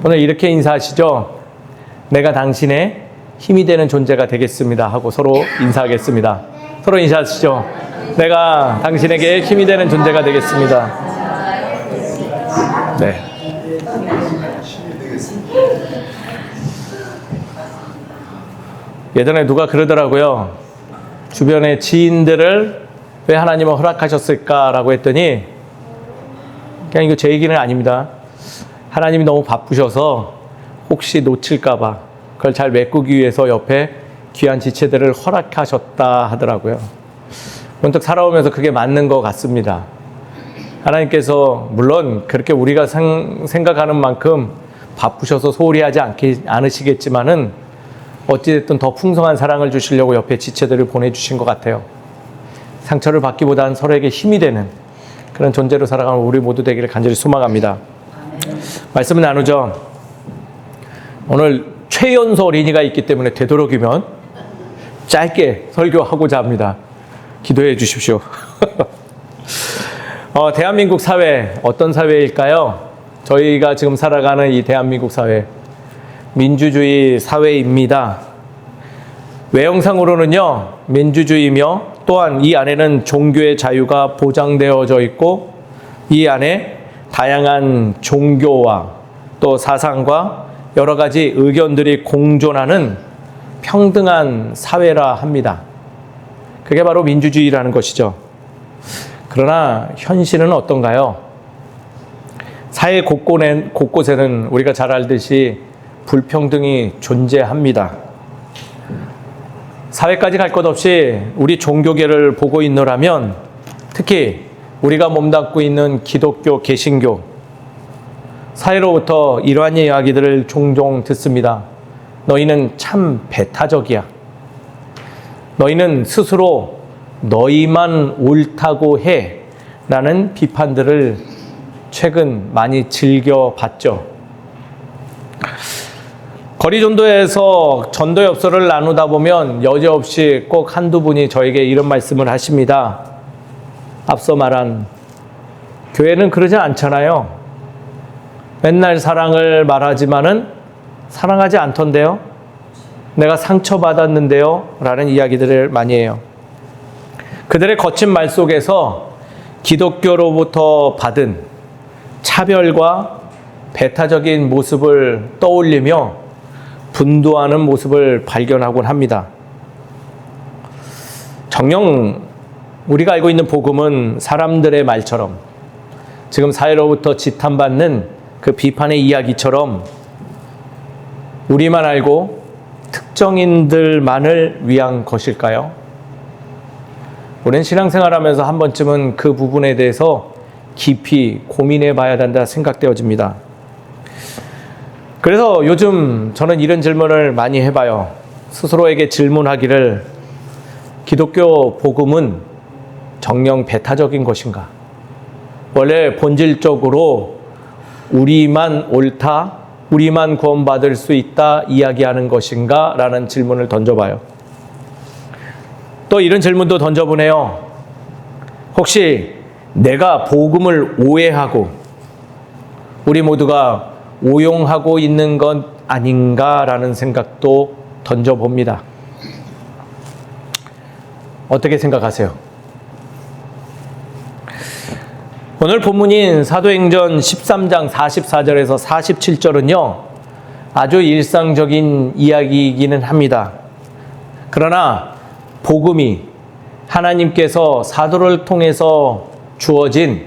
오늘 이렇게 인사하시죠. 내가 당신의 힘이 되는 존재가 되겠습니다 하고 서로 인사하겠습니다. 서로 인사하시죠. 내가 당신에게 힘이 되는 존재가 되겠습니다. 네. 예전에 누가 그러더라고요. 주변의 지인들을 왜 하나님은 허락하셨을까라고 했더니 그냥 이거 제 얘기는 아닙니다. 하나님이 너무 바쁘셔서 혹시 놓칠까봐 그걸 잘 메꾸기 위해서 옆에 귀한 지체들을 허락하셨다 하더라고요. 문득 살아오면서 그게 맞는 것 같습니다. 하나님께서 물론 그렇게 우리가 생각하는 만큼 바쁘셔서 소홀히 하지 않으시겠지만은 어찌됐든 더 풍성한 사랑을 주시려고 옆에 지체들을 보내주신 것 같아요. 상처를 받기보다는 서로에게 힘이 되는 그런 존재로 살아가는 우리 모두 되기를 간절히 소망합니다. 말씀을 나누죠. 오늘 최연소 어린이가 있기 때문에 되도록이면 짧게 설교하고자 합니다. 기도해 주십시오. 대한민국 사회 어떤 사회일까요? 저희가 지금 살아가는 이 대한민국 사회 민주주의 사회입니다. 외형상으로는요 민주주의며 또한 이 안에는 종교의 자유가 보장되어져 있고 이 안에 다양한 종교와 또 사상과 여러 가지 의견들이 공존하는 평등한 사회라 합니다. 그게 바로 민주주의라는 것이죠. 그러나 현실은 어떤가요? 사회 곳곳에는 우리가 잘 알듯이 불평등이 존재합니다. 사회까지 갈 것 없이 우리 종교계를 보고 있노라면 특히 우리가 몸담고 있는 기독교, 개신교 사회로부터 이러한 이야기들을 종종 듣습니다. 너희는 참 배타적이야. 너희는 스스로 너희만 옳다고 해 라는 비판들을 최근 많이 즐겨봤죠. 거리 전도에서 전도 엽서를 나누다 보면 여지없이 꼭 한두 분이 저에게 이런 말씀을 하십니다. 앞서 말한 교회는 그러지 않잖아요. 맨날 사랑을 말하지만은 사랑하지 않던데요. 내가 상처받았는데요. 라는 이야기들을 많이 해요. 그들의 거친 말 속에서 기독교로부터 받은 차별과 배타적인 모습을 떠올리며 분노하는 모습을 발견하곤 합니다. 정녕 우리가 알고 있는 복음은 사람들의 말처럼 지금 사회로부터 지탄받는 그 비판의 이야기처럼 우리만 알고 특정인들만을 위한 것일까요? 우리는 신앙생활하면서 한 번쯤은 그 부분에 대해서 깊이 고민해 봐야 된다 생각되어집니다. 그래서 요즘 저는 이런 질문을 많이 해봐요. 스스로에게 질문하기를 기독교 복음은 정녕 배타적인 것인가? 원래 본질적으로 우리만 옳다, 우리만 구원받을 수 있다 이야기하는 것인가? 라는 질문을 던져봐요. 또 이런 질문도 던져보네요. 혹시 내가 복음을 오해하고 우리 모두가 오용하고 있는 것 아닌가라는 생각도 던져봅니다. 어떻게 생각하세요? 오늘 본문인 사도행전 13장 44절에서 47절은요 아주 일상적인 이야기이기는 합니다. 그러나 복음이 하나님께서 사도를 통해서 주어진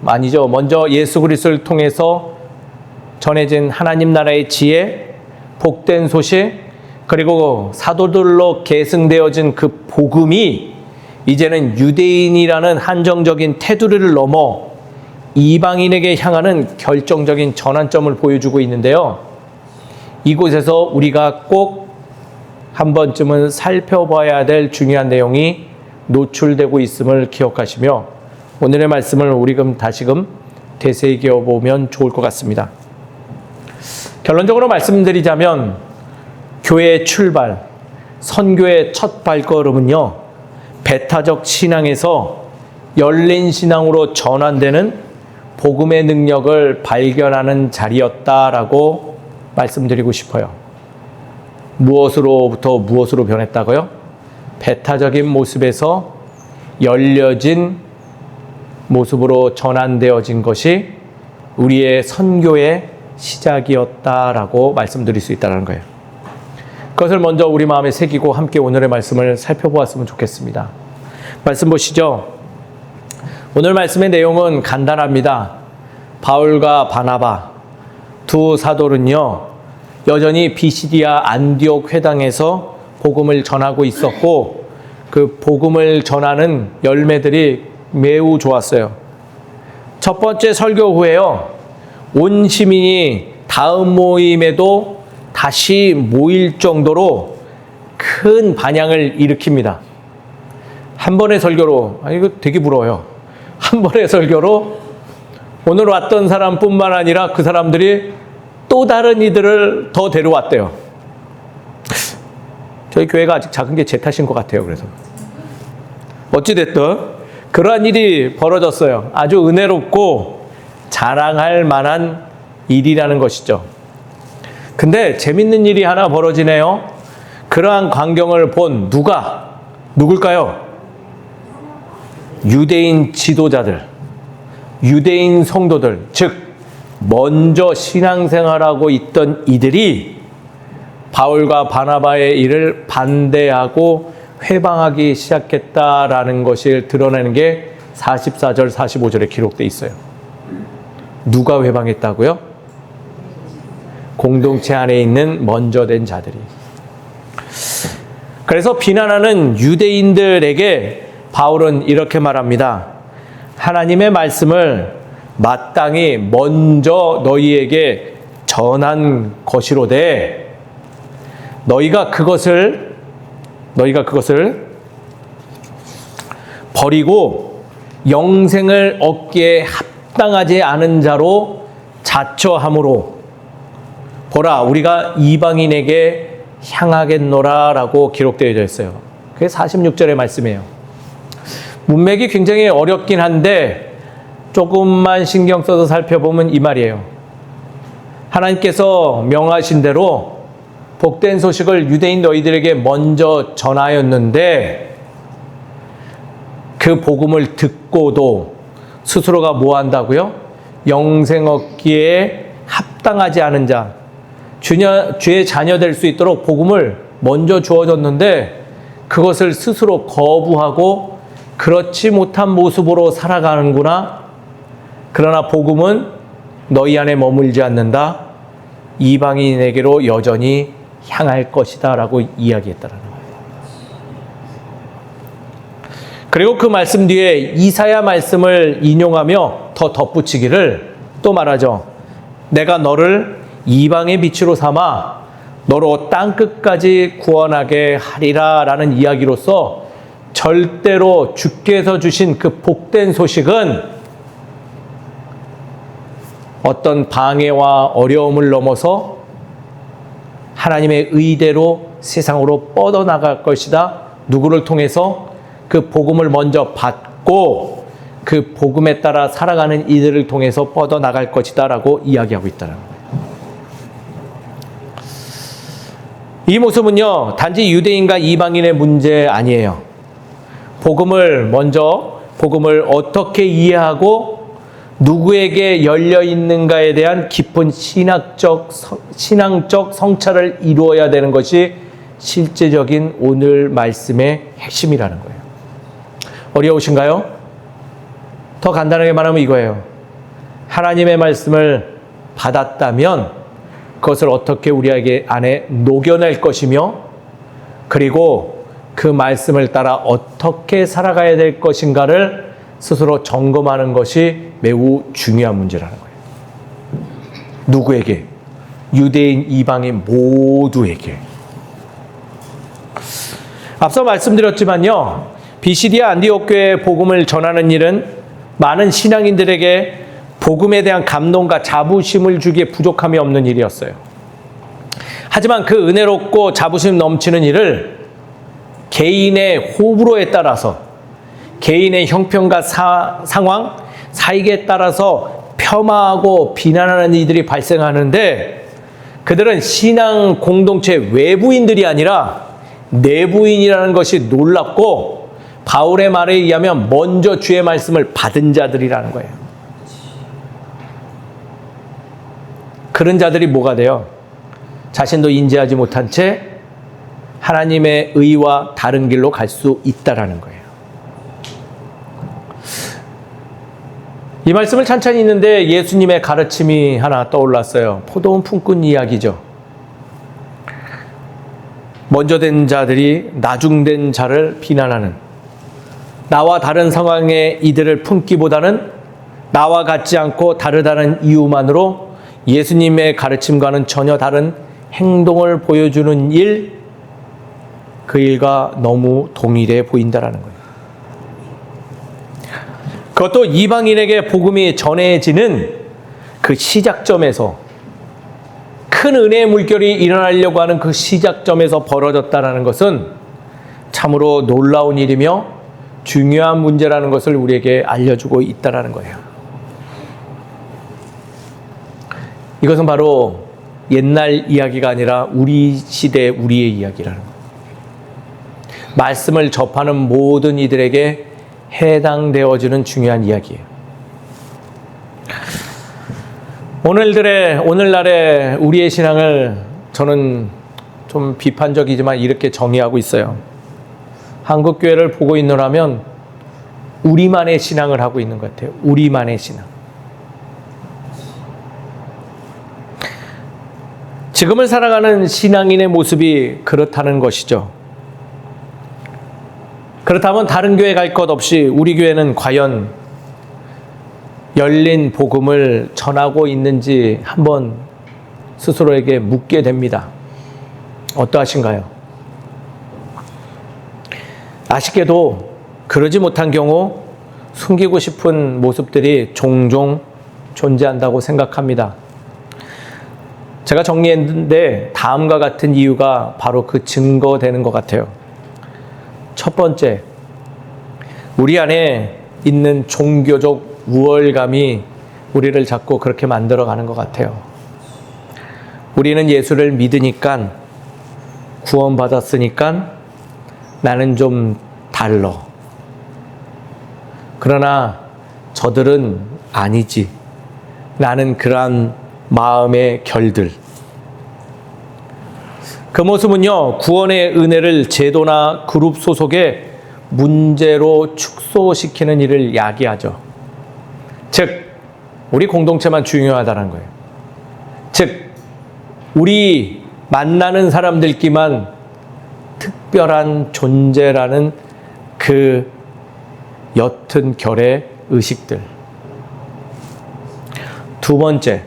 아니죠. 먼저 예수 그리스도를 통해서 전해진 하나님 나라의 지혜, 복된 소식, 그리고 사도들로 계승되어진 그 복음이 이제는 유대인이라는 한정적인 테두리를 넘어 이방인에게 향하는 결정적인 전환점을 보여주고 있는데요. 이곳에서 우리가 꼭 한 번쯤은 살펴봐야 될 중요한 내용이 노출되고 있음을 기억하시며 오늘의 말씀을 우리금 다시금 되새겨 보면 좋을 것 같습니다. 결론적으로 말씀드리자면 교회의 출발, 선교의 첫 발걸음은요 배타적 신앙에서 열린 신앙으로 전환되는 복음의 능력을 발견하는 자리였다라고 말씀드리고 싶어요. 무엇으로부터 무엇으로 변했다고요? 배타적인 모습에서 열려진 모습으로 전환되어진 것이 우리의 선교의 시작이었다라고 말씀드릴 수 있다는 거예요. 그것을 먼저 우리 마음에 새기고 함께 오늘의 말씀을 살펴보았으면 좋겠습니다. 말씀 보시죠. 오늘 말씀의 내용은 간단합니다. 바울과 바나바 두 사도는요, 여전히 비시디아 안디옥 회당에서 복음을 전하고 있었고, 그 복음을 전하는 열매들이 매우 좋았어요. 첫 번째 설교 후에요, 온 시민이 다음 모임에도 다시 모일 정도로 큰 반향을 일으킵니다. 한 번의 설교로, 이거 되게 부러워요. 한 번의 설교로 오늘 왔던 사람뿐만 아니라 그 사람들이 또 다른 이들을 더 데려왔대요. 저희 교회가 아직 작은 게 제 탓인 것 같아요. 그래서 어찌됐든 그러한 일이 벌어졌어요. 아주 은혜롭고 자랑할 만한 일이라는 것이죠. 근데 재밌는 일이 하나 벌어지네요. 그러한 광경을 본 누굴까요? 유대인 지도자들, 유대인 성도들, 즉 먼저 신앙생활하고 있던 이들이 바울과 바나바의 일을 반대하고 회방하기 시작했다라는 것을 드러내는 게 44절, 45절에 기록되어 있어요. 누가 회방했다고요? 공동체 안에 있는 먼저 된 자들이. 그래서 비난하는 유대인들에게 바울은 이렇게 말합니다. 하나님의 말씀을 마땅히 먼저 너희에게 전한 것이로되 너희가 그것을 버리고 영생을 얻기에 합당하지 않은 자로 자처함으로 보라 우리가 이방인에게 향하겠노라 라고 기록되어 있어요. 그게 46절의 말씀이에요. 문맥이 굉장히 어렵긴 한데 조금만 신경 써서 살펴보면 이 말이에요. 하나님께서 명하신 대로 복된 소식을 유대인 너희들에게 먼저 전하였는데 그 복음을 듣고도 스스로가 뭐 한다고요? 영생 얻기에 합당하지 않은 자, 주의 자녀 될 수 있도록 복음을 먼저 주어졌는데 그것을 스스로 거부하고 그렇지 못한 모습으로 살아가는구나. 그러나 복음은 너희 안에 머물지 않는다. 이방인에게로 여전히 향할 것이다 라고 이야기했다라는 거예요. 그리고 그 말씀 뒤에 이사야 말씀을 인용하며 더 덧붙이기를 또 말하죠. 내가 너를 이방의 빛으로 삼아 너로 땅끝까지 구원하게 하리라 라는 이야기로서 절대로 주께서 주신 그 복된 소식은 어떤 방해와 어려움을 넘어서 하나님의 의대로 세상으로 뻗어나갈 것이다. 누구를 통해서? 그 복음을 먼저 받고 그 복음에 따라 살아가는 이들을 통해서 뻗어나갈 것이다 라고 이야기하고 있다는 거예요. 이 모습은요, 단지 유대인과 이방인의 문제 아니에요. 복음을 어떻게 이해하고 누구에게 열려 있는가에 대한 깊은 신앙적 성찰을 이루어야 되는 것이 실제적인 오늘 말씀의 핵심이라는 거예요. 어려우신가요? 더 간단하게 말하면 이거예요. 하나님의 말씀을 받았다면 그것을 어떻게 우리에게 안에 녹여낼 것이며 그리고 그 말씀을 따라 어떻게 살아가야 될 것인가를 스스로 점검하는 것이 매우 중요한 문제라는 거예요. 누구에게? 유대인, 이방인 모두에게. 앞서 말씀드렸지만요, 비시디아 안디옥 교회의 복음을 전하는 일은 많은 신앙인들에게 복음에 대한 감동과 자부심을 주기에 부족함이 없는 일이었어요. 하지만 그 은혜롭고 자부심 넘치는 일을 개인의 호불호에 따라서 개인의 형편과 상황, 사익에 따라서 폄하하고 비난하는 이들이 발생하는데 그들은 신앙 공동체 외부인들이 아니라 내부인이라는 것이 놀랍고 바울의 말에 의하면 먼저 주의 말씀을 받은 자들이라는 거예요. 그런 자들이 뭐가 돼요? 자신도 인지하지 못한 채 하나님의 의와 다른 길로 갈 수 있다라는 거예요. 이 말씀을 찬찬히 있는데 예수님의 가르침이 하나 떠올랐어요. 포도원 품꾼 이야기죠. 먼저 된 자들이 나중된 자를 비난하는, 나와 다른 상황의 이들을 품기보다는 나와 같지 않고 다르다는 이유만으로 예수님의 가르침과는 전혀 다른 행동을 보여주는 일, 그 일과 너무 동일해 보인다라는 거예요. 그것도 이방인에게 복음이 전해지는 그 시작점에서, 큰 은혜의 물결이 일어나려고 하는 그 시작점에서 벌어졌다는 것은 참으로 놀라운 일이며 중요한 문제라는 것을 우리에게 알려주고 있다는 거예요. 이것은 바로 옛날 이야기가 아니라 우리 시대 우리의 이야기라는 거예요. 말씀을 접하는 모든 이들에게 해당되어지는 중요한 이야기예요. 오늘날의 우리의 신앙을 저는 좀 비판적이지만 이렇게 정의하고 있어요. 한국교회를 보고 있노라면 우리만의 신앙을 하고 있는 것 같아요. 우리만의 신앙. 지금을 살아가는 신앙인의 모습이 그렇다는 것이죠. 그렇다면 다른 교회 갈 것 없이 우리 교회는 과연 열린 복음을 전하고 있는지 한번 스스로에게 묻게 됩니다. 어떠하신가요? 아쉽게도 그러지 못한 경우 숨기고 싶은 모습들이 종종 존재한다고 생각합니다. 제가 정리했는데 다음과 같은 이유가 바로 그 증거되는 것 같아요. 첫 번째, 우리 안에 있는 종교적 우월감이 우리를 자꾸 그렇게 만들어가는 것 같아요. 우리는 예수를 믿으니까, 구원받았으니까 나는 좀 달러. 그러나 저들은 아니지. 나는 그러한 마음의 결들. 그 모습은요, 구원의 은혜를 제도나 그룹 소속의 문제로 축소시키는 일을 야기하죠. 즉, 우리 공동체만 중요하다는 거예요. 즉, 우리 만나는 사람들끼만 특별한 존재라는 그 옅은 결의 의식들. 두 번째,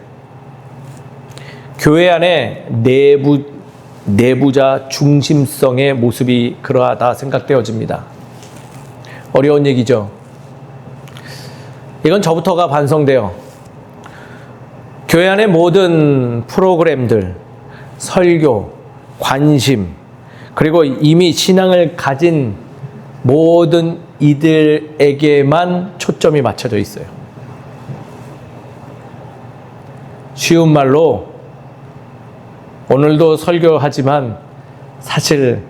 교회 안에 내부자 중심성의 모습이 그러하다 생각되어집니다. 어려운 얘기죠. 이건 저부터가 반성돼요. 교회 안의 모든 프로그램들, 설교, 관심, 그리고 이미 신앙을 가진 모든 이들에게만 초점이 맞춰져 있어요. 쉬운 말로 오늘도 설교하지만 사실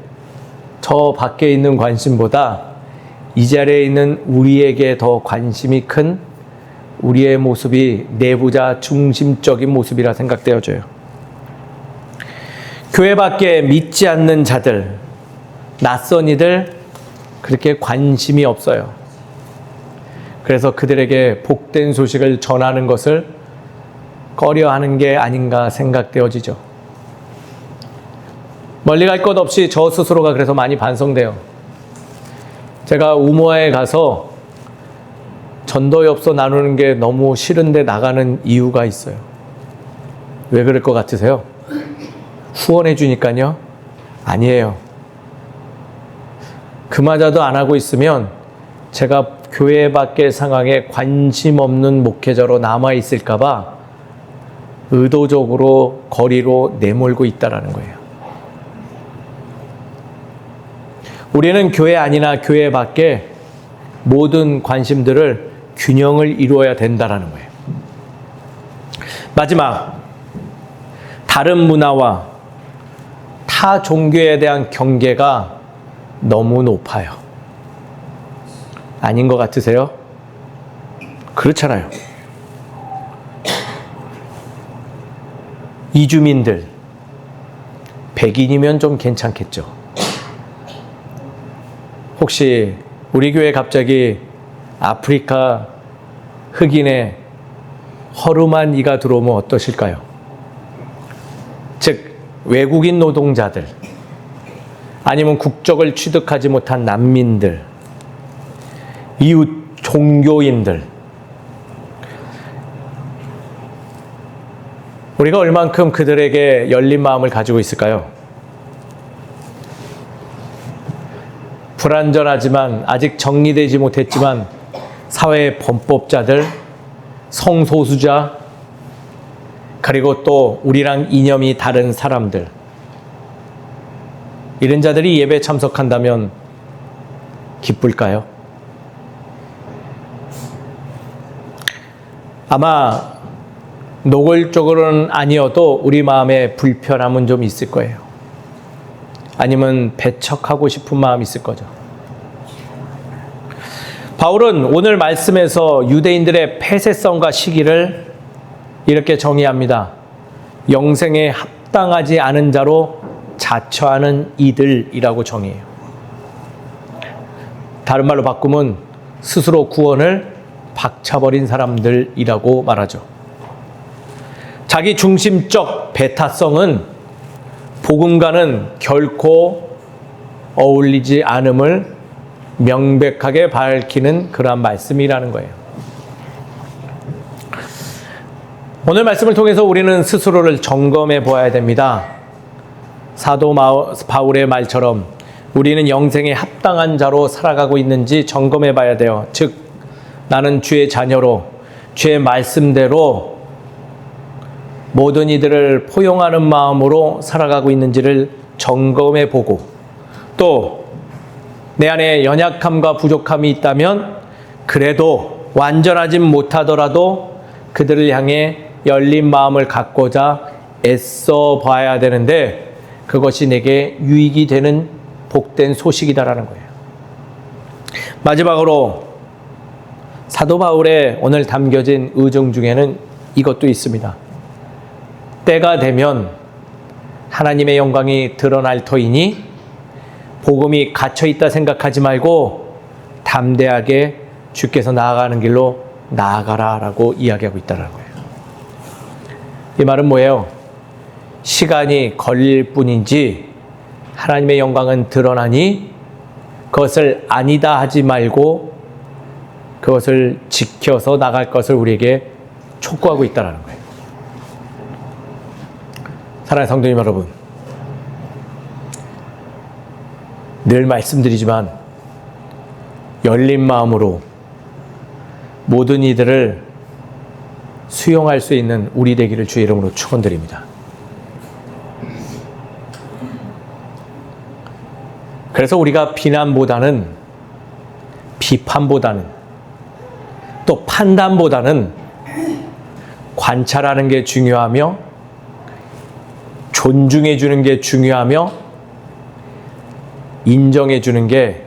저 밖에 있는 관심보다 이 자리에 있는 우리에게 더 관심이 큰 우리의 모습이 내부자 중심적인 모습이라 생각되어져요. 교회 밖에 믿지 않는 자들, 낯선 이들 그렇게 관심이 없어요. 그래서 그들에게 복된 소식을 전하는 것을 꺼려하는 게 아닌가 생각되어지죠. 멀리 갈 것 없이 저 스스로가 그래서 많이 반성돼요. 제가 우모에 가서 전도엽서 나누는 게 너무 싫은데 나가는 이유가 있어요. 왜 그럴 것 같으세요? 후원해 주니까요? 아니에요. 그마저도 안 하고 있으면 제가 교회 밖의 상황에 관심 없는 목회자로 남아있을까 봐 의도적으로 거리로 내몰고 있다는 거예요. 우리는 교회 안이나 교회 밖에 모든 관심들을 균형을 이루어야 된다는 거예요. 마지막, 다른 문화와 타 종교에 대한 경계가 너무 높아요. 아닌 것 같으세요? 그렇잖아요. 이주민들, 백인이면 좀 괜찮겠죠. 혹시 우리 교회 갑자기 아프리카 흑인의 허름한 이가 들어오면 어떠실까요? 즉, 외국인 노동자들, 아니면 국적을 취득하지 못한 난민들, 이웃 종교인들, 우리가 얼만큼 그들에게 열린 마음을 가지고 있을까요? 불완전하지만 아직 정리되지 못했지만 사회의 범법자들, 성소수자, 그리고 또 우리랑 이념이 다른 사람들, 이런 자들이 예배에 참석한다면 기쁠까요? 아마 노골적으로는 아니어도 우리 마음에 불편함은 좀 있을 거예요. 아니면 배척하고 싶은 마음이 있을 거죠. 바울은 오늘 말씀에서 유대인들의 폐쇄성과 시기를 이렇게 정의합니다. 영생에 합당하지 않은 자로 자처하는 이들이라고 정의해요. 다른 말로 바꾸면 스스로 구원을 박차버린 사람들이라고 말하죠. 자기 중심적 배타성은 복음과는 결코 어울리지 않음을 명백하게 밝히는 그러한 말씀이라는 거예요. 오늘 말씀을 통해서 우리는 스스로를 점검해 보아야 됩니다. 사도 바울의 말처럼 우리는 영생에 합당한 자로 살아가고 있는지 점검해 봐야 돼요. 즉, 나는 주의 자녀로 주의 말씀대로 모든 이들을 포용하는 마음으로 살아가고 있는지를 점검해 보고, 또 내 안에 연약함과 부족함이 있다면 그래도 완전하진 못하더라도 그들을 향해 열린 마음을 갖고자 애써 봐야 되는데, 그것이 내게 유익이 되는 복된 소식이다라는 거예요. 마지막으로 사도 바울의 오늘 담겨진 의정 중에는 이것도 있습니다. 때가 되면 하나님의 영광이 드러날 터이니 복음이 갇혀있다 생각하지 말고 담대하게 주께서 나아가는 길로 나아가라라고 이야기하고 있다는 거예요. 이 말은 뭐예요? 시간이 걸릴 뿐인지 하나님의 영광은 드러나니 그것을 아니다 하지 말고 그것을 지켜서 나갈 것을 우리에게 촉구하고 있다는 거예요. 사랑하는 성도님 여러분, 늘 말씀드리지만 열린 마음으로 모든 이들을 수용할 수 있는 우리 되기를 주의 이름으로 축원드립니다. 그래서 우리가 비난보다는, 비판보다는, 또 판단보다는 관찰하는 게 중요하며 존중해 주는 게 중요하며 인정해 주는 게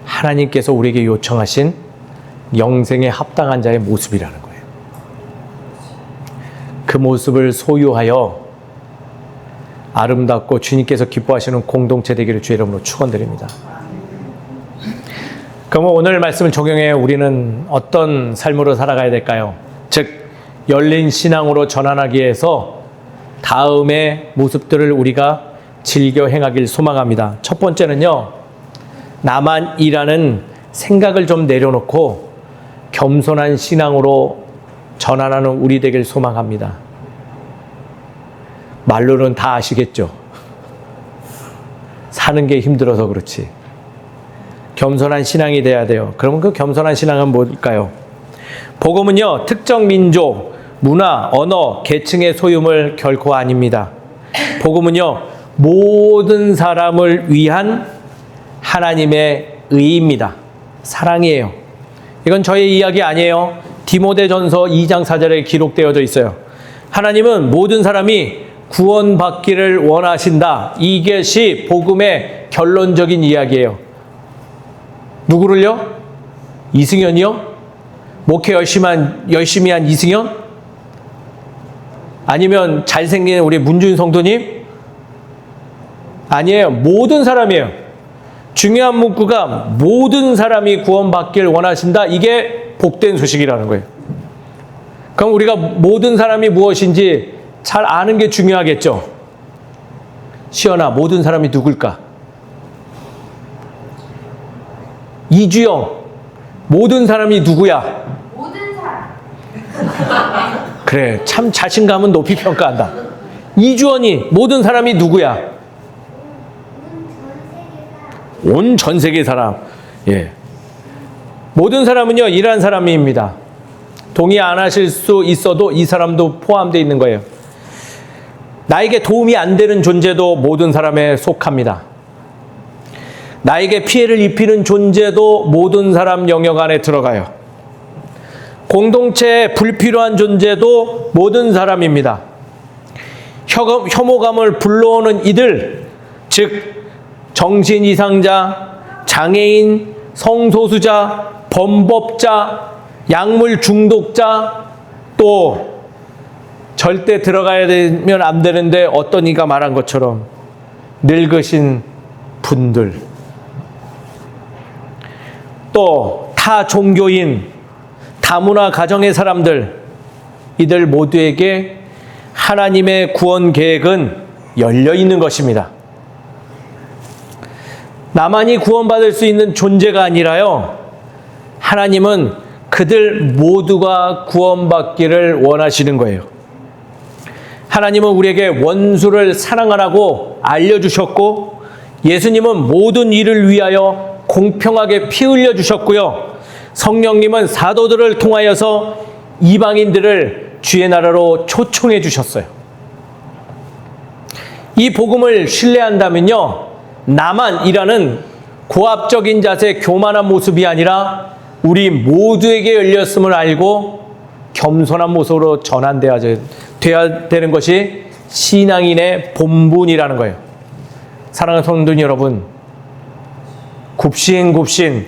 하나님께서 우리에게 요청하신 영생에 합당한 자의 모습이라는 거예요. 그 모습을 소유하여 아름답고 주님께서 기뻐하시는 공동체 되기를 주의 이름으로 축원드립니다. 그럼 오늘 말씀을 적용해 우리는 어떤 삶으로 살아가야 될까요? 즉, 열린 신앙으로 전환하기 위해서 다음의 모습들을 우리가 즐겨 행하길 소망합니다. 첫 번째는요, 나만이라는 생각을 좀 내려놓고 겸손한 신앙으로 전환하는 우리 되길 소망합니다. 말로는 다 아시겠죠? 사는 게 힘들어서 그렇지. 겸손한 신앙이 돼야 돼요. 그러면 그 겸손한 신앙은 뭘까요? 복음은요, 특정 민족, 문화, 언어, 계층의 소유물 결코 아닙니다. 복음은요, 모든 사람을 위한 하나님의 의입니다. 사랑이에요. 이건 저의 이야기 아니에요. 디모데전서 2장 4절에 기록되어져 있어요. 하나님은 모든 사람이 구원받기를 원하신다. 이것이 복음의 결론적인 이야기예요. 누구를요? 이승현이요? 목회 열심히 한 이승현? 아니면 잘생긴 우리 문준 성도님? 아니에요. 모든 사람이에요. 중요한 문구가 모든 사람이 구원받기를 원하신다. 이게 복된 소식이라는 거예요. 그럼 우리가 모든 사람이 무엇인지 잘 아는 게 중요하겠죠. 시연아, 모든 사람이 누굴까? 이주영, 모든 사람이 누구야? 모든 사람. 그래, 참 자신감은 높이 평가한다. 이주원이 모든 사람이 누구야? 온 전 세계 사람. 예. 모든 사람은요, 이러한 사람입니다. 동의 안 하실 수 있어도 이 사람도 포함되어 있는 거예요. 나에게 도움이 안 되는 존재도 모든 사람에 속합니다. 나에게 피해를 입히는 존재도 모든 사람 영역 안에 들어가요. 공동체에 불필요한 존재도 모든 사람입니다. 혐오감을 불러오는 이들, 즉 정신 이상자, 장애인, 성소수자, 범법자, 약물 중독자, 또 절대 들어가야 되면 안 되는데 어떤 이가 말한 것처럼 늙으신 분들, 또 타 종교인, 다문화 가정의 사람들, 이들 모두에게 하나님의 구원 계획은 열려 있는 것입니다. 나만이 구원받을 수 있는 존재가 아니라요, 하나님은 그들 모두가 구원받기를 원하시는 거예요. 하나님은 우리에게 원수를 사랑하라고 알려주셨고, 예수님은 모든 일을 위하여 공평하게 피 흘려주셨고요, 성령님은 사도들을 통하여서 이방인들을 주의 나라로 초청해 주셨어요. 이 복음을 신뢰한다면요, 나만이라는 고압적인 자세, 교만한 모습이 아니라 우리 모두에게 열렸음을 알고 겸손한 모습으로 전환돼야 되는 것이 신앙인의 본분이라는 거예요. 사랑하는 성도 여러분, 굽신굽신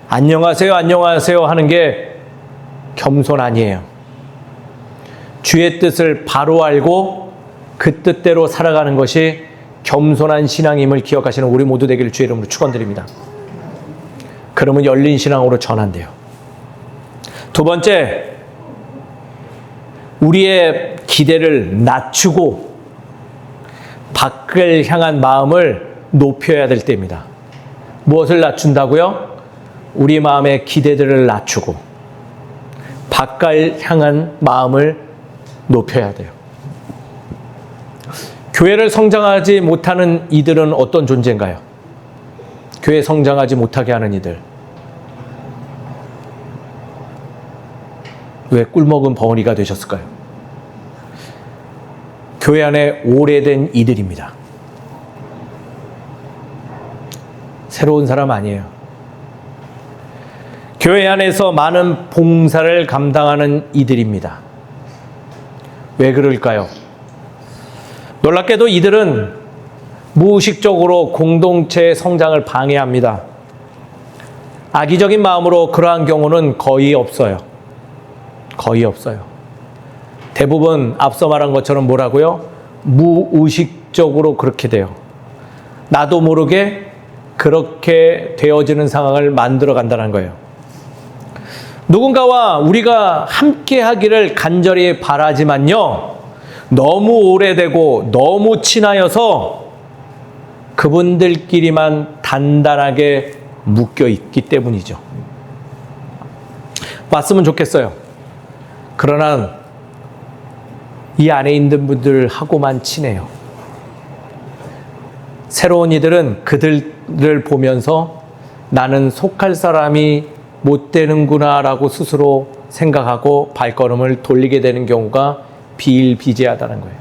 안녕하세요, 안녕하세요 하는 게 겸손 아니에요. 주의 뜻을 바로 알고 그 뜻대로 살아가는 것이 겸손한 신앙임을 기억하시는 우리 모두 되기를 주의 이름으로 축원드립니다. 그러면 열린 신앙으로 전환돼요. 두 번째, 우리의 기대를 낮추고 밖을 향한 마음을 높여야 될 때입니다. 무엇을 낮춘다고요? 우리 마음의 기대들을 낮추고 밖을 향한 마음을 높여야 돼요. 교회를 성장하지 못하는 이들은 어떤 존재인가요? 교회 성장하지 못하게 하는 이들. 왜 꿀먹은 벙어리가 되셨을까요? 교회 안에 오래된 이들입니다. 새로운 사람 아니에요. 교회 안에서 많은 봉사를 감당하는 이들입니다. 왜 그럴까요? 놀랍게도 이들은 무의식적으로 공동체의 성장을 방해합니다. 악의적인 마음으로 그러한 경우는 거의 없어요. 거의 없어요. 대부분 앞서 말한 것처럼 뭐라고요? 무의식적으로 그렇게 돼요. 나도 모르게 그렇게 되어지는 상황을 만들어 간다는 거예요. 누군가와 우리가 함께 하기를 간절히 바라지만요, 너무 오래되고 너무 친하여서 그분들끼리만 단단하게 묶여 있기 때문이죠. 왔으면 좋겠어요. 그러나 이 안에 있는 분들하고만 친해요. 새로운 이들은 그들을 보면서 나는 속할 사람이 못 되는구나 라고 스스로 생각하고 발걸음을 돌리게 되는 경우가 비일비재하다는 거예요.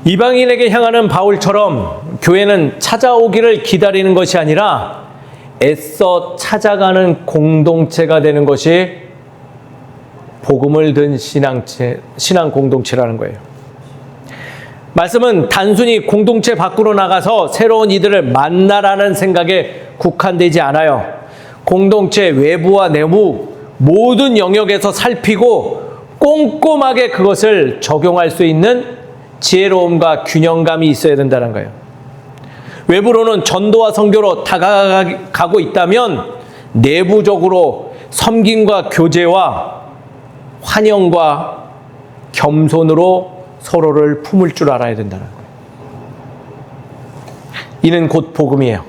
이방인에게 향하는 바울처럼 교회는 찾아오기를 기다리는 것이 아니라 애써 찾아가는 공동체가 되는 것이 복음을 든 신앙 공동체라는 거예요. 말씀은 단순히 공동체 밖으로 나가서 새로운 이들을 만나라는 생각에 국한되지 않아요. 공동체 외부와 내부 모든 영역에서 살피고 꼼꼼하게 그것을 적용할 수 있는 지혜로움과 균형감이 있어야 된다는 거예요. 외부로는 전도와 선교로 다가가고 있다면 내부적으로 섬김과 교제와 환영과 겸손으로 서로를 품을 줄 알아야 된다는 거예요. 이는 곧 복음이에요.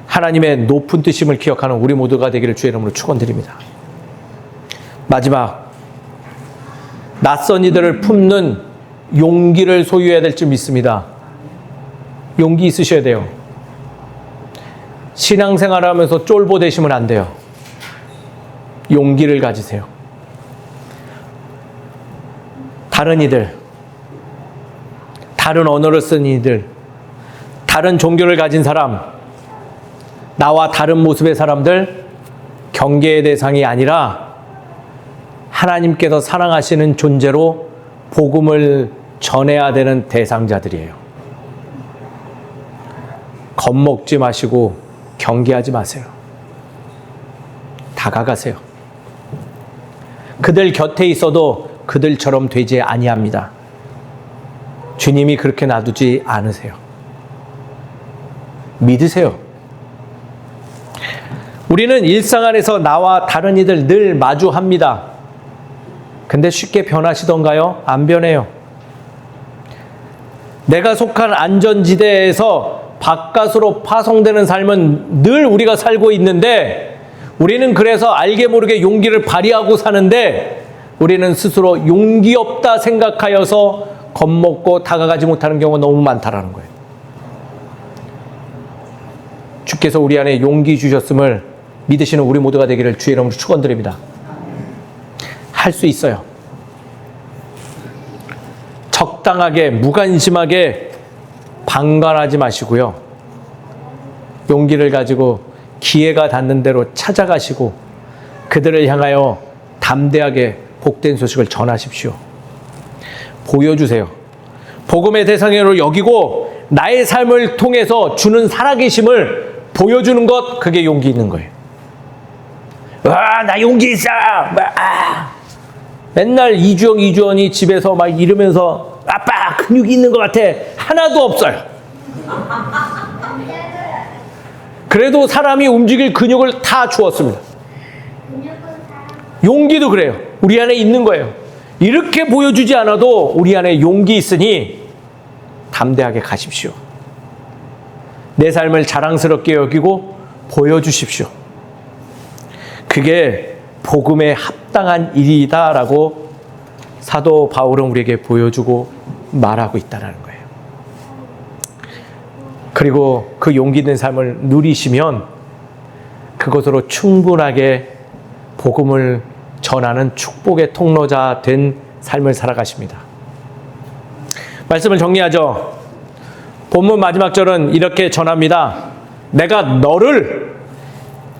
하나님의 높은 뜻임을 기억하는 우리 모두가 되기를 주의 이름으로 축원드립니다. 마지막, 낯선 이들을 품는 용기를 소유해야 될 줄 믿습니다. 용기 있으셔야 돼요. 신앙생활을 하면서 쫄보 되시면 안 돼요. 용기를 가지세요. 다른 이들, 다른 언어를 쓴 이들, 다른 종교를 가진 사람, 나와 다른 모습의 사람들, 경계의 대상이 아니라 하나님께서 사랑하시는 존재로 복음을 전해야 되는 대상자들이에요. 겁먹지 마시고 경계하지 마세요. 다가가세요. 그들 곁에 있어도 그들처럼 되지 아니합니다. 주님이 그렇게 놔두지 않으세요. 믿으세요. 우리는 일상 안에서 나와 다른 이들 늘 마주합니다. 근데 쉽게 변하시던가요? 안 변해요. 내가 속한 안전지대에서 바깥으로 파송되는 삶은 늘 우리가 살고 있는데, 우리는 그래서 알게 모르게 용기를 발휘하고 사는데, 우리는 스스로 용기 없다 생각하여서 겁먹고 다가가지 못하는 경우가 너무 많다라는 거예요. 주께서 우리 안에 용기 주셨음을 믿으시는 우리 모두가 되기를 주의 이름으로 축원드립니다. 할 수 있어요. 적당하게, 무관심하게 방관하지 마시고요. 용기를 가지고 기회가 닿는 대로 찾아가시고 그들을 향하여 담대하게 복된 소식을 전하십시오. 보여주세요. 복음의 대상으로 여기고 나의 삶을 통해서 주는 살아계심을 보여주는 것, 그게 용기 있는 거예요. 와, 나 용기 있어! 맨날 이주연이 집에서 막 이러면서 아빠 근육이 있는 것 같아. 하나도 없어요. 그래도 사람이 움직일 근육을 다 주었습니다. 용기도 그래요. 우리 안에 있는 거예요. 이렇게 보여주지 않아도 우리 안에 용기 있으니 담대하게 가십시오. 내 삶을 자랑스럽게 여기고 보여주십시오. 그게 복음에 합당한 일이다라고 사도 바울은 우리에게 보여주고 말하고 있다는 거예요. 그리고 그 용기 있는 삶을 누리시면 그것으로 충분하게 복음을 전하는 축복의 통로자 된 삶을 살아가십니다. 말씀을 정리하죠. 본문 마지막 절은 이렇게 전합니다. 내가 너를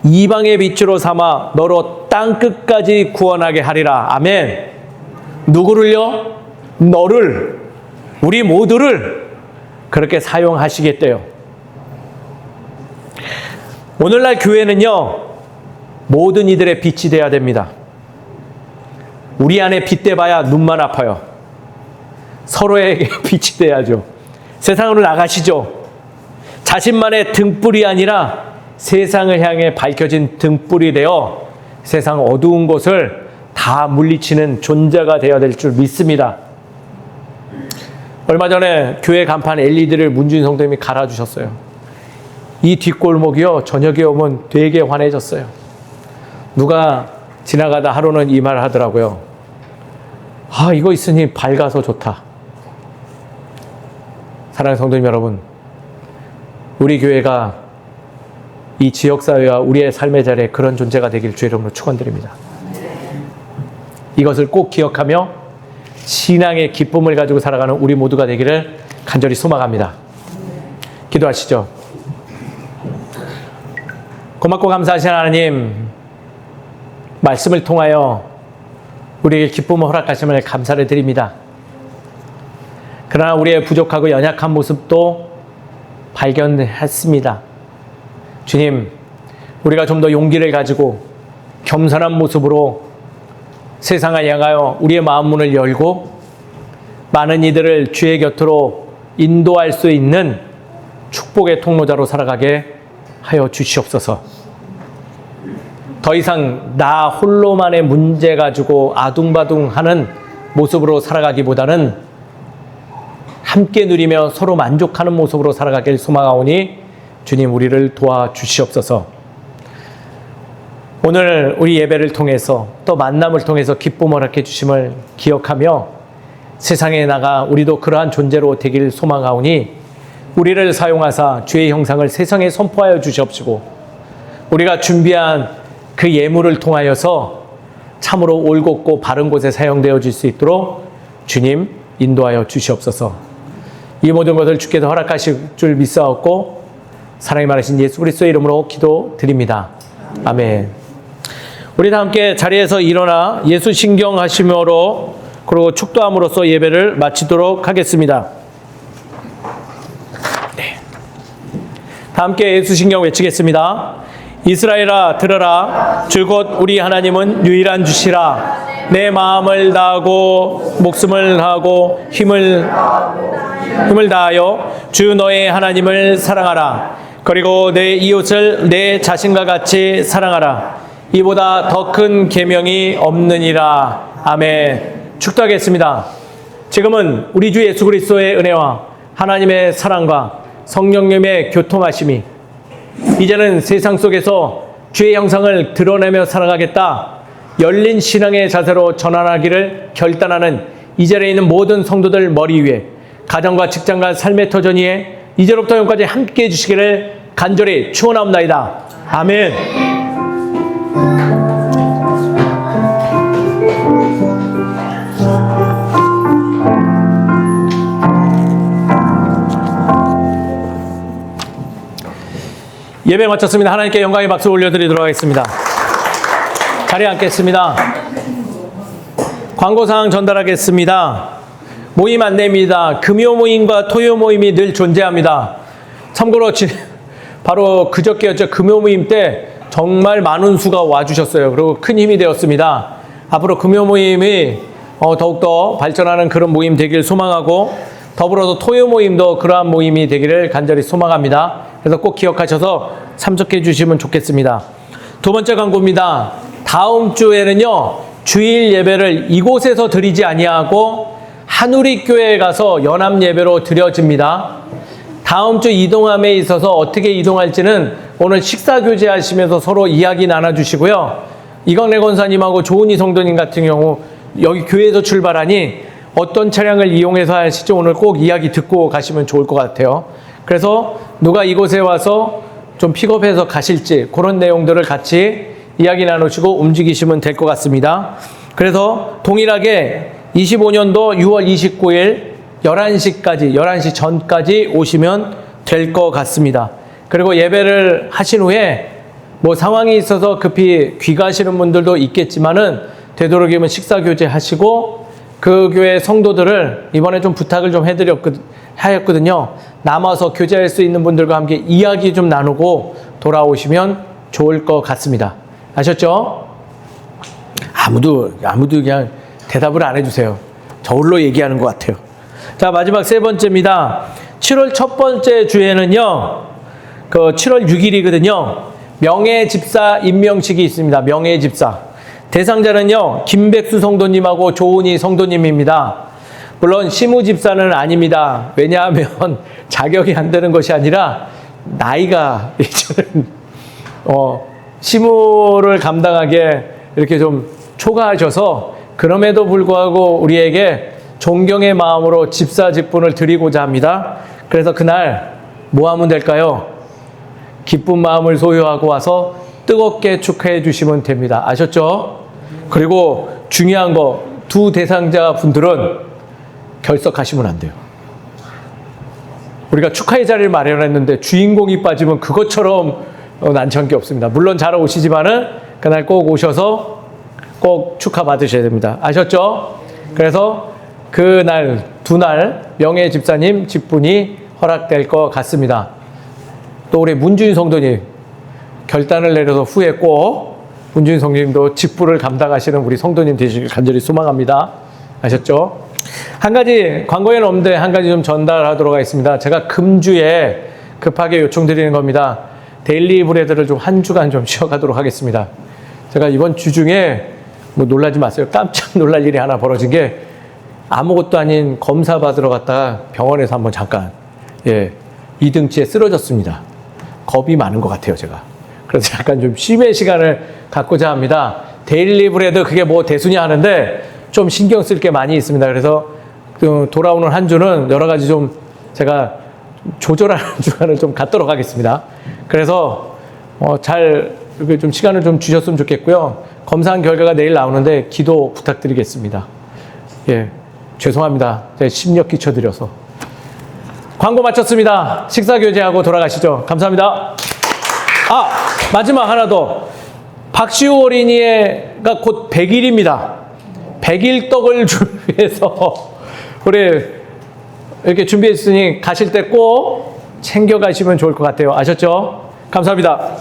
이방의 빛으로 삼아 너로 땅끝까지 구원하게 하리라. 아멘. 누구를요? 너를, 우리 모두를 그렇게 사용하시겠대요. 오늘날 교회는요, 모든 이들의 빛이 되어야 됩니다. 우리 안에 빛대봐야 눈만 아파요. 서로에게 빛이 돼야죠. 세상으로 나가시죠. 자신만의 등불이 아니라 세상을 향해 밝혀진 등불이 되어 세상 어두운 곳을 다 물리치는 존재가 되어야 될 줄 믿습니다. 얼마 전에 교회 간판 LED를 문주인 성도님이 갈아주셨어요. 이 뒷골목이요, 저녁에 오면 되게 환해졌어요. 누가 지나가다 하루는 이 말을 하더라고요. 아, 이거 있으니 밝아서 좋다. 사랑하는 성도님 여러분, 우리 교회가 이 지역사회와 우리의 삶의 자리에 그런 존재가 되길 주의 이름으로 축원드립니다. 이것을 꼭 기억하며 신앙의 기쁨을 가지고 살아가는 우리 모두가 되기를 간절히 소망합니다. 기도하시죠. 고맙고 감사하신 하나님, 말씀을 통하여 우리에게 기쁨을 허락하심을 감사를 드립니다. 그러나 우리의 부족하고 연약한 모습도 발견했습니다. 주님, 우리가 좀 더 용기를 가지고 겸손한 모습으로 세상을 향하여 우리의 마음 문을 열고 많은 이들을 주의 곁으로 인도할 수 있는 축복의 통로자로 살아가게 하여 주시옵소서. 더 이상 나 홀로만의 문제 가지고 아둥바둥하는 모습으로 살아가기보다는 함께 누리며 서로 만족하는 모습으로 살아가길 소망하오니 주님 우리를 도와주시옵소서. 오늘 우리 예배를 통해서 또 만남을 통해서 기쁨을 허락해 주심을 기억하며 세상에 나가 우리도 그러한 존재로 되길 소망하오니 우리를 사용하사 주의 형상을 세상에 선포하여 주시옵시고 우리가 준비한 그 예물을 통하여서 참으로 올곧고 바른 곳에 사용되어질 수 있도록 주님 인도하여 주시옵소서. 이 모든 것을 주께서 허락하실 줄 믿사옵고 사랑이 많으신 예수 그리스도의 이름으로 기도드립니다. 아멘. 우리 다 함께 자리에서 일어나 예수 신경하심으로 그리고 축도함으로써 예배를 마치도록 하겠습니다. 네. 다 함께 예수 신경 외치겠습니다. 이스라엘아 들으라. 주 곧 우리 하나님은 유일한 주시라. 내 마음을 다하고 목숨을 다하고 힘을 다하여 주 너의 하나님을 사랑하라. 그리고 내 이웃을 내 자신과 같이 사랑하라. 이보다 더 큰 계명이 없느니라. 아멘. 축도하겠습니다. 지금은 우리 주 예수 그리스도의 은혜와 하나님의 사랑과 성령님의 교통하심이 이제는 세상 속에서 주의 형상을 드러내며 살아가겠다. 열린 신앙의 자세로 전환하기를 결단하는 이 자리에 있는 모든 성도들 머리 위에 가정과 직장과 삶의 터전 위에 이제로부터 영까지 함께 해주시기를 간절히 축원하옵나이다. 아멘. 예배 마쳤습니다. 하나님께 영광의 박수 올려드리도록 하겠습니다. 자리에 앉겠습니다. 광고사항 전달하겠습니다. 모임 안내입니다. 금요 모임과 토요 모임이 늘 존재합니다. 참고로 바로 그저께였죠. 금요 모임 때 정말 많은 수가 와주셨어요. 그리고 큰 힘이 되었습니다. 앞으로 금요 모임이 더욱더 발전하는 그런 모임 되길 소망하고 더불어서 토요 모임도 그러한 모임이 되기를 간절히 소망합니다. 그래서 꼭 기억하셔서 참석해 주시면 좋겠습니다. 두 번째 광고입니다. 다음 주에는요. 주일 예배를 이곳에서 드리지 아니하고 한우리교회에 가서 연합 예배로 드려집니다. 다음 주 이동함에 있어서 어떻게 이동할지는 오늘 식사 교제하시면서 서로 이야기 나눠주시고요. 이광래 권사님하고 조은희 성도님 같은 경우 여기 교회에서 출발하니 어떤 차량을 이용해서 하실지 오늘 꼭 이야기 듣고 가시면 좋을 것 같아요. 그래서 누가 이곳에 와서 좀 픽업해서 가실지 그런 내용들을 같이 이야기 나누시고 움직이시면 될 것 같습니다. 그래서 동일하게 25년도 6월 29일 11시까지 11시 전까지 오시면 될 것 같습니다. 그리고 예배를 하신 후에 뭐 상황이 있어서 급히 귀가하시는 분들도 있겠지만은 되도록이면 식사 교제 하시고 그 교회 성도들을 이번에 좀 부탁을 좀 하였거든요. 남아서 교제할 수 있는 분들과 함께 이야기 좀 나누고 돌아오시면 좋을 것 같습니다. 아셨죠? 아무도 그냥 대답을 안 해주세요. 저울로 얘기하는 것 같아요. 자, 마지막 세 번째입니다. 7월 첫 번째 주에는요, 그 7월 6일이거든요. 명예집사 임명식이 있습니다. 명예집사. 대상자는요, 김백수 성도님하고 조은희 성도님입니다. 물론 시무집사는 아닙니다. 왜냐하면 자격이 안 되는 것이 아니라 나이가 저는 시무를 감당하게 이렇게 좀 초과하셔서 그럼에도 불구하고 우리에게 존경의 마음으로 집사 직분을 드리고자 합니다. 그래서 그날 뭐 하면 될까요? 기쁜 마음을 소유하고 와서 뜨겁게 축하해 주시면 됩니다. 아셨죠? 그리고 중요한 거, 두 대상자 분들은 결석하시면 안 돼요. 우리가 축하의 자리를 마련했는데 주인공이 빠지면 그것처럼 난처한 게 없습니다. 물론 잘 오시지만은 그날 꼭 오셔서 꼭 축하받으셔야 됩니다. 아셨죠? 그래서 그날, 두 날 명예 집사님 직분이 허락될 것 같습니다. 또 우리 문주인 성도님, 결단을 내려서 후에 꼭 문주인 성도님도 직분을 감당하시는 우리 성도님 되시길 간절히 소망합니다. 아셨죠? 한 가지, 광고에는 없는데 한 가지 좀 전달하도록 하겠습니다. 제가 금주에 급하게 요청드리는 겁니다. 데일리 브레드를 좀 한 주간 좀 쉬어가도록 하겠습니다. 제가 이번 주 중에 뭐 놀라지 마세요. 깜짝 놀랄 일이 하나 벌어진 게 아무것도 아닌 검사 받으러 갔다가 병원에서 한번 잠깐, 이등치에 쓰러졌습니다. 겁이 많은 것 같아요, 제가. 그래서 약간 좀 쉼의 시간을 갖고자 합니다. 데일리 브레드 그게 뭐 대수냐 하는데 좀 신경 쓸 게 많이 있습니다. 그래서 그 돌아오는 한 주는 여러 가지 좀 제가 조절하는 주간을 좀 갖도록 하겠습니다. 그래서 잘 이렇게 좀 시간을 좀 주셨으면 좋겠고요. 검사한 결과가 내일 나오는데 기도 부탁드리겠습니다. 죄송합니다. 제가 심력 끼쳐드려서. 광고 마쳤습니다. 식사 교제하고 돌아가시죠. 감사합니다. 마지막 하나 더. 박시우 어린이가 곧 100일입니다. 100일 떡을 준비해서 우리 이렇게 준비했으니 가실 때 꼭 챙겨 가시면 좋을 것 같아요. 아셨죠? 감사합니다.